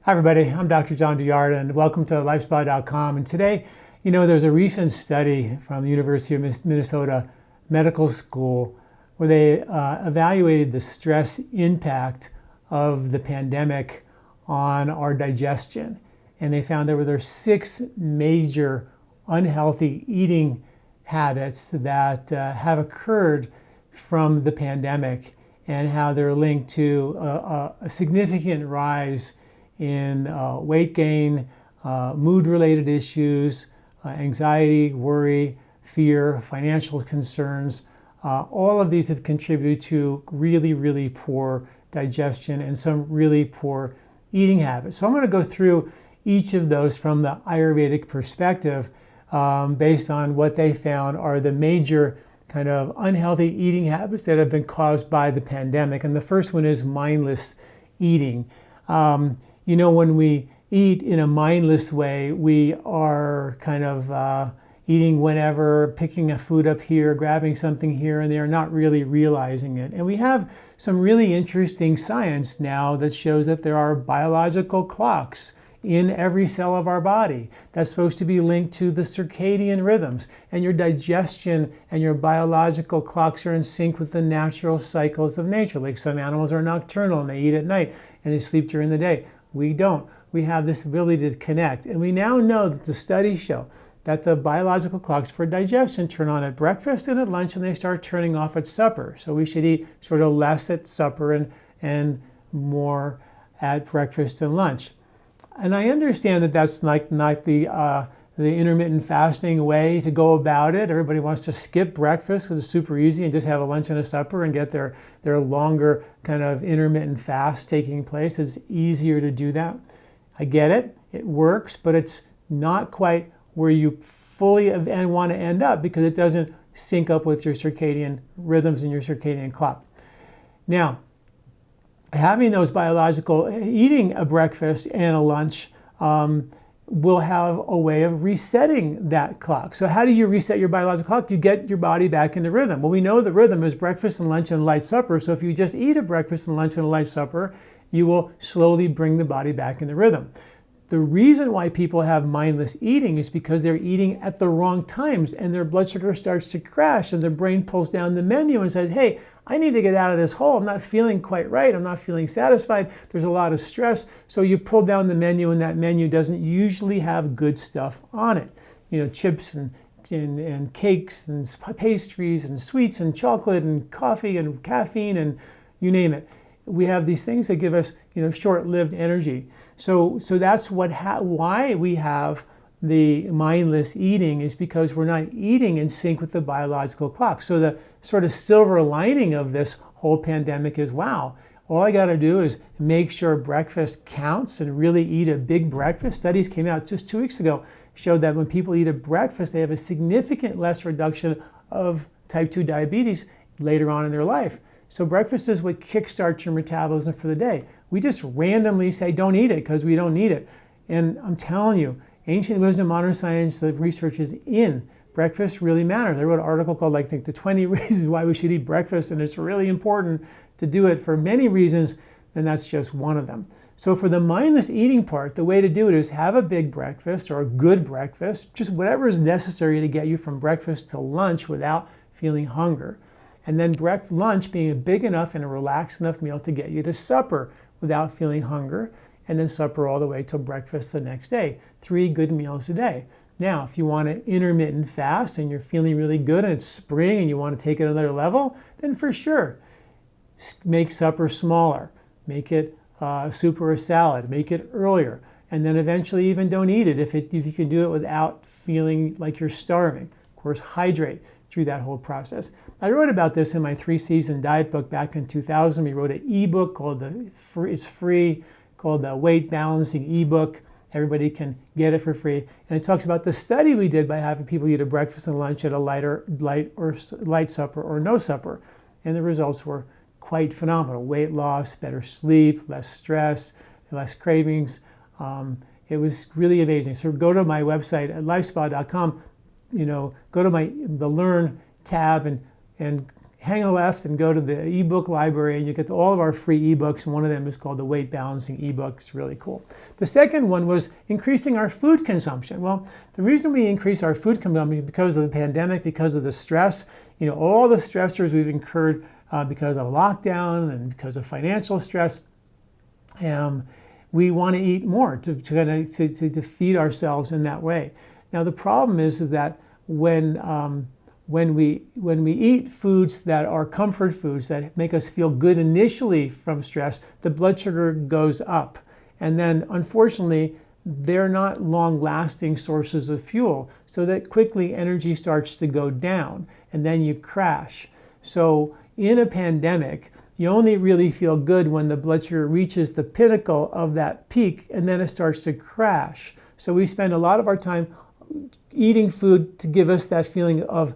Hi everybody, I'm Dr. John Douillard and welcome to LifeSpa.com. And today, there's a recent study from the University of Minnesota Medical School where they evaluated the stress impact of the pandemic on our digestion. And they found there were 6 major unhealthy eating habits that have occurred from the pandemic and how they're linked to a significant rise in weight gain, mood-related issues, anxiety, worry, fear, financial concerns. All of these have contributed to really, really poor digestion and some really poor eating habits. So I'm going to go through each of those from the Ayurvedic perspective based on what they found are the major kind of unhealthy eating habits that have been caused by the pandemic. And the first one is mindless eating. When we eat in a mindless way, we are kind of eating whenever, picking a food up here, grabbing something here and there, not really realizing it. And we have some really interesting science now that shows that there are biological clocks in every cell of our body that's supposed to be linked to the circadian rhythms. And your digestion and your biological clocks are in sync with the natural cycles of nature. Like some animals are nocturnal and they eat at night and they sleep during the day. We don't. We have this ability to connect. And we now know that the studies show that the biological clocks for digestion turn on at breakfast and at lunch and they start turning off at supper. So we should eat sort of less at supper and more at breakfast and lunch. And I understand that that's not the intermittent fasting way to go about it. Everybody wants to skip breakfast because it's super easy and just have a lunch and a supper and get their longer kind of intermittent fast taking place. It's easier to do that. I get it. It works, but it's not quite where you fully want to end up because it doesn't sync up with your circadian rhythms and your circadian clock. Now, having those eating a breakfast and a lunch will have a way of resetting that clock. So how do you reset your biological clock? You get your body back into rhythm. Well, we know the rhythm is breakfast and lunch and light supper. So if you just eat a breakfast and lunch and a light supper, you will slowly bring the body back into rhythm. The reason why people have mindless eating is because they're eating at the wrong times and their blood sugar starts to crash and their brain pulls down the menu and says, hey, I need to get out of this hole. I'm not feeling quite right. I'm not feeling satisfied. There's a lot of stress. So you pull down the menu and that menu doesn't usually have good stuff on it. Chips and cakes and pastries and sweets and chocolate and coffee and caffeine and you name it. We have these things that give us, short-lived energy. So that's why we have the mindless eating is because we're not eating in sync with the biological clock. So the sort of silver lining of this whole pandemic is, wow, all I got to do is make sure breakfast counts and really eat a big breakfast. Studies came out just 2 weeks ago, showed that when people eat a breakfast, they have a significant less reduction of type 2 diabetes later on in their life. So breakfast is what kickstarts your metabolism for the day. We just randomly say don't eat it because we don't need it. And I'm telling you, ancient wisdom, modern science, the research is in. Breakfast really matters. I wrote an article called, the 20 reasons why we should eat breakfast, and it's really important to do it for many reasons, and that's just one of them. So for the mindless eating part, the way to do it is have a big breakfast or a good breakfast, just whatever is necessary to get you from breakfast to lunch without feeling hunger. And then lunch being a big enough and a relaxed enough meal to get you to supper without feeling hunger, and then supper all the way till breakfast the next day. 3 good meals a day. Now, if you want an intermittent fast and you're feeling really good and it's spring and you want to take it another level, then for sure, make supper smaller. Make it soup or a salad. Make it earlier. And then eventually even don't eat it if you can do it without feeling like you're starving. Of course, hydrate through that whole process. I wrote about this in my 3-season diet book back in 2000. We wrote an ebook called it's free, called the Weight Balancing ebook. Everybody can get it for free. And it talks about the study we did by having people eat a breakfast and lunch at a light supper or no supper. And the results were quite phenomenal. Weight loss, better sleep, less stress, less cravings. It was really amazing. So go to my website at lifespa.com, go to the Learn tab and hang a left and go to the ebook library, and you get all of our free ebooks, and one of them is called the Weight Balancing ebook. It's really cool. The second one was increasing our food consumption. Well, the reason we increase our food consumption is because of the pandemic, because of the stress, all the stressors we've incurred because of lockdown and because of financial stress. We want to eat more to feed ourselves in that way. Now the problem is that when we eat foods that are comfort foods that make us feel good initially from stress, the blood sugar goes up. And then unfortunately, they're not long-lasting sources of fuel, so that quickly energy starts to go down and then you crash. So in a pandemic, you only really feel good when the blood sugar reaches the pinnacle of that peak, and then it starts to crash. So we spend a lot of our time eating food to give us that feeling of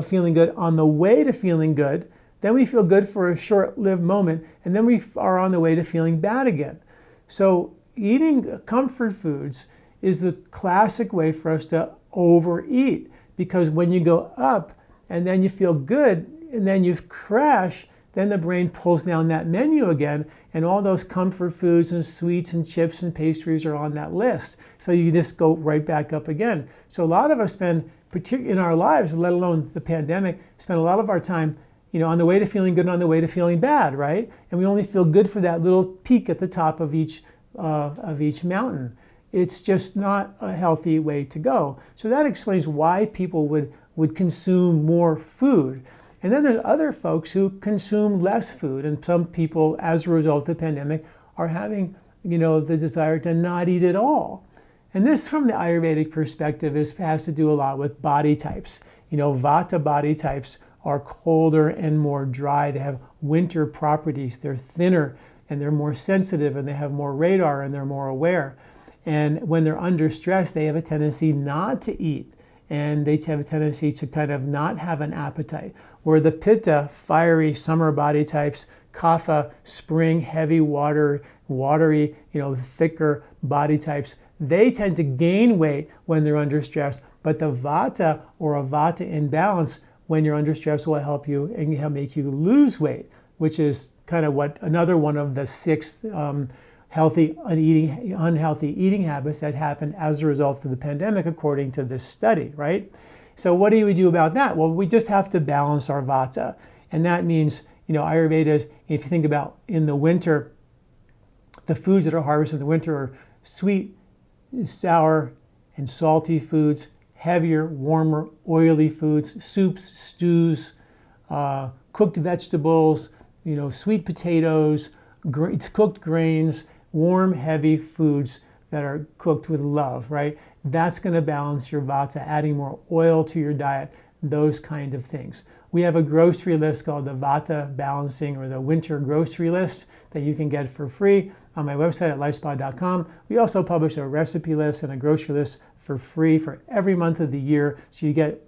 feeling good on the way to feeling good. Then we feel good for a short-lived moment, and then we are on the way to feeling bad again. So eating comfort foods is the classic way for us to overeat, because when you go up and then you feel good and then you crash, then the brain pulls down that menu again, and all those comfort foods and sweets and chips and pastries are on that list. So you just go right back up again. So a lot of us spend, particularly in our lives, let alone the pandemic, spend a lot of our time, on the way to feeling good and on the way to feeling bad, right? And we only feel good for that little peak at the top of each mountain. It's just not a healthy way to go. So that explains why people would consume more food. And then there's other folks who consume less food, and some people, as a result of the pandemic, are having, the desire to not eat at all. And this, from the Ayurvedic perspective, has to do a lot with body types. Vata body types are colder and more dry. They have winter properties. They're thinner and they're more sensitive, and they have more radar and they're more aware. And when they're under stress, they have a tendency not to eat, and they have a tendency to kind of not have an appetite. Where the Pitta, fiery summer body types, Kapha, spring, heavy watery, thicker body types, they tend to gain weight when they're under stress. But the Vata, or a Vata imbalance, when you're under stress, will help you and make you lose weight, which is kind of another one of the 6 unhealthy eating habits that happened as a result of the pandemic, according to this study, right? So what do we do about that? Well, we just have to balance our Vata. And that means, Ayurveda, if you think about in the winter, the foods that are harvested in the winter are sweet, sour, and salty foods, heavier, warmer, oily foods, soups, stews, cooked vegetables, sweet potatoes, cooked grains, warm, heavy foods that are cooked with love, right? That's going to balance your Vata, adding more oil to your diet, those kind of things. We have a grocery list called the Vata Balancing, or the Winter Grocery List, that you can get for free on my website at LifeSpa.com. We also publish a recipe list and a grocery list for free for every month of the year. So you get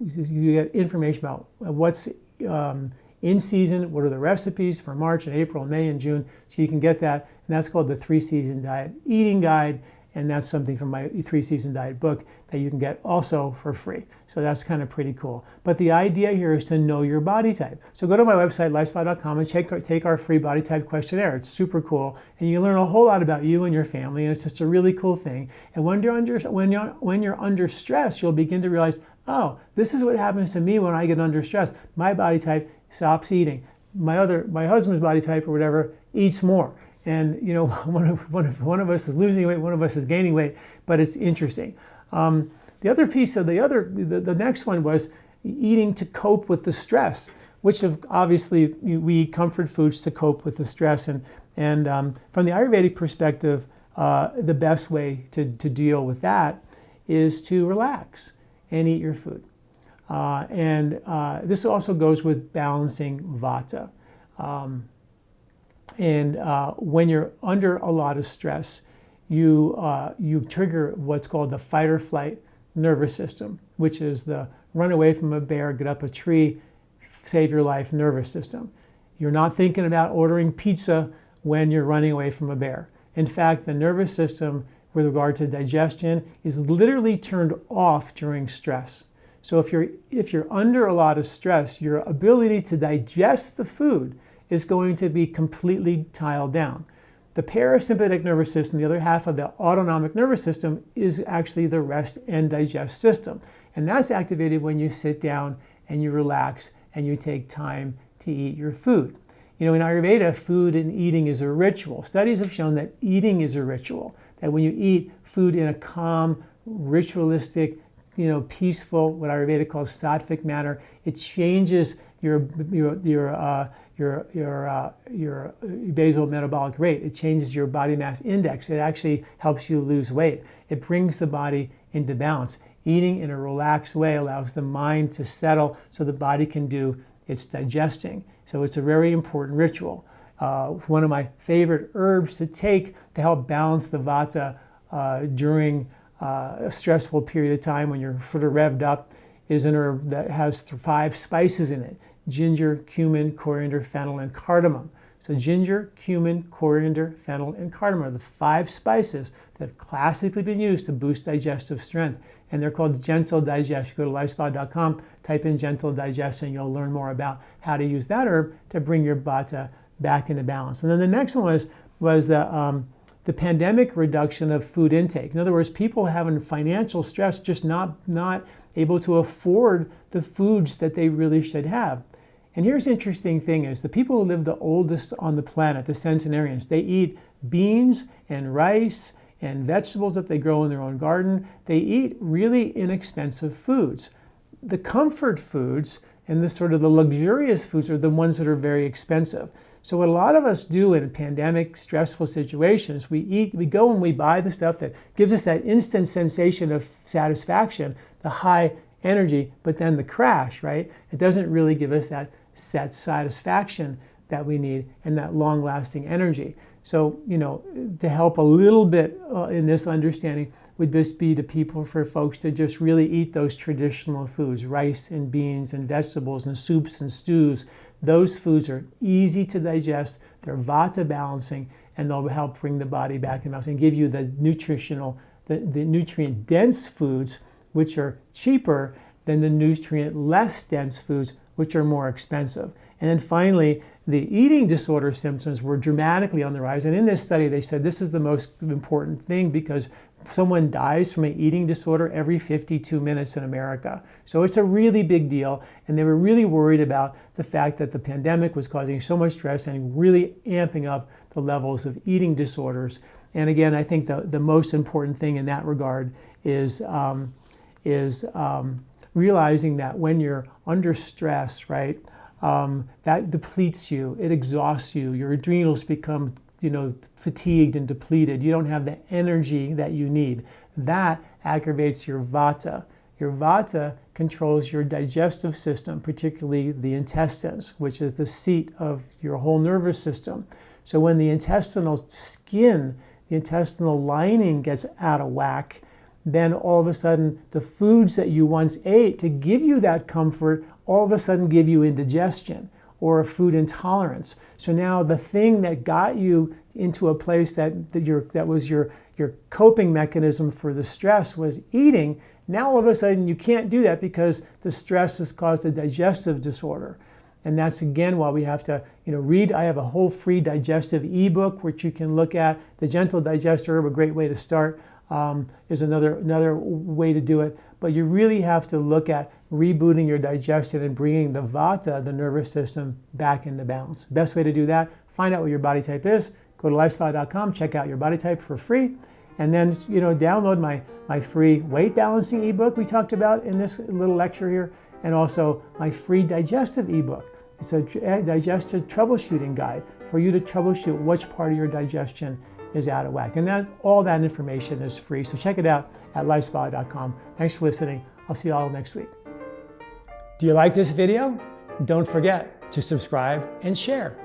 information about what's in season, what are the recipes for March and April, May and June. So you can get that. And that's called the 3-Season Diet Eating Guide. And that's something from my 3-Season Diet book that you can get also for free. So that's kind of pretty cool. But the idea here is to know your body type. So go to my website, lifespa.com, and take our free body type questionnaire. It's super cool. And you learn a whole lot about you and your family. And it's just a really cool thing. And when you're under stress, you'll begin to realize, oh, this is what happens to me when I get under stress. My body type stops eating. My husband's body type or whatever eats more. And one of us is losing weight, one of us is gaining weight, but it's interesting. The other piece of the next one was eating to cope with the stress, which obviously we eat comfort foods to cope with the stress. And from the Ayurvedic perspective, the best way to deal with that is to relax and eat your food. This also goes with balancing Vata. When you're under a lot of stress, you trigger what's called the fight or flight nervous system, which is the run away from a bear, get up a tree, save your life nervous system. You're not thinking about ordering pizza when you're running away from a bear. In fact, the nervous system with regard to digestion is literally turned off during stress. So if you're under a lot of stress, your ability to digest the food is going to be completely tiled down. The parasympathetic nervous system, the other half of the autonomic nervous system, is actually the rest and digest system. And that's activated when you sit down and you relax and you take time to eat your food. In Ayurveda, food and eating is a ritual. Studies have shown that eating is a ritual, that when you eat food in a calm, ritualistic, peaceful, what Ayurveda calls sattvic manner, it changes your basal metabolic rate. It changes your body mass index. It actually helps you lose weight. It brings the body into balance. Eating in a relaxed way allows the mind to settle so the body can do its digesting. So it's a very important ritual. One of my favorite herbs to take to help balance the vata during a stressful period of time when you're sort of revved up is an herb that has 5 spices in it: ginger, cumin, coriander, fennel, and cardamom. So ginger, cumin, coriander, fennel, and cardamom are the 5 spices that have classically been used to boost digestive strength. And they're called gentle digest. You go to lifespa.com, type in gentle digestion, you'll learn more about how to use that herb to bring your vata back into balance. And then the next one was the pandemic reduction of food intake. In other words, people having financial stress, just not able to afford the foods that they really should have. And here's the interesting thing is the people who live the oldest on the planet, the centenarians, they eat beans and rice and vegetables that they grow in their own garden. They eat really inexpensive foods. The comfort foods and the sort of the luxurious foods are the ones that are very expensive. So what a lot of us do in pandemic, stressful situations, we go and we buy the stuff that gives us that instant sensation of satisfaction, the high energy, but then the crash, right? It doesn't really give us that satisfaction that we need and that long-lasting energy. So, to help a little bit in this understanding would just be for folks to just really eat those traditional foods, rice and beans and vegetables and soups and stews. Those foods are easy to digest, they're vata balancing, and they'll help bring the body back in balance and give you the nutrient dense foods, which are cheaper than the nutrient less dense foods, which are more expensive. And then finally, the eating disorder symptoms were dramatically on the rise. And in this study, they said this is the most important thing because someone dies from an eating disorder every 52 minutes in America. So it's a really big deal. And they were really worried about the fact that the pandemic was causing so much stress and really amping up the levels of eating disorders. And again, I think the most important thing in that regard is realizing that when you're under stress, right, that depletes you, it exhausts you, your adrenals become, fatigued and depleted. You don't have the energy that you need. That aggravates your vata. Your vata controls your digestive system, particularly the intestines, which is the seat of your whole nervous system. So when the intestinal skin, the intestinal lining gets out of whack, then all of a sudden the foods that you once ate to give you that comfort all of a sudden give you indigestion or a food intolerance. So now the thing that got you into a place that was your coping mechanism for the stress was eating. Now all of a sudden you can't do that because the stress has caused a digestive disorder. And that's again why we have to read. I have a whole free digestive ebook which you can look at. The Gentle Digest Herb, a great way to start. Is another way to do it. But you really have to look at rebooting your digestion and bringing the vata, the nervous system, back into balance. Best way to do that, find out what your body type is. Go to lifespa.com, check out your body type for free. And then download my free weight balancing ebook we talked about in this little lecture here. And also my free digestive ebook. It's a digestive troubleshooting guide for you to troubleshoot which part of your digestion is out of whack. And all that information is free. So check it out at lifespa.com. Thanks for listening. I'll see you all next week. Do you like this video? Don't forget to subscribe and share.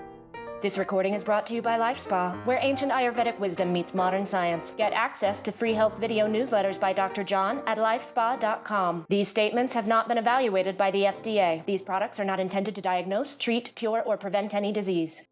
This recording is brought to you by LifeSpa, where ancient Ayurvedic wisdom meets modern science. Get access to free health video newsletters by Dr. John at lifespa.com. These statements have not been evaluated by the FDA. These products are not intended to diagnose, treat, cure, or prevent any disease.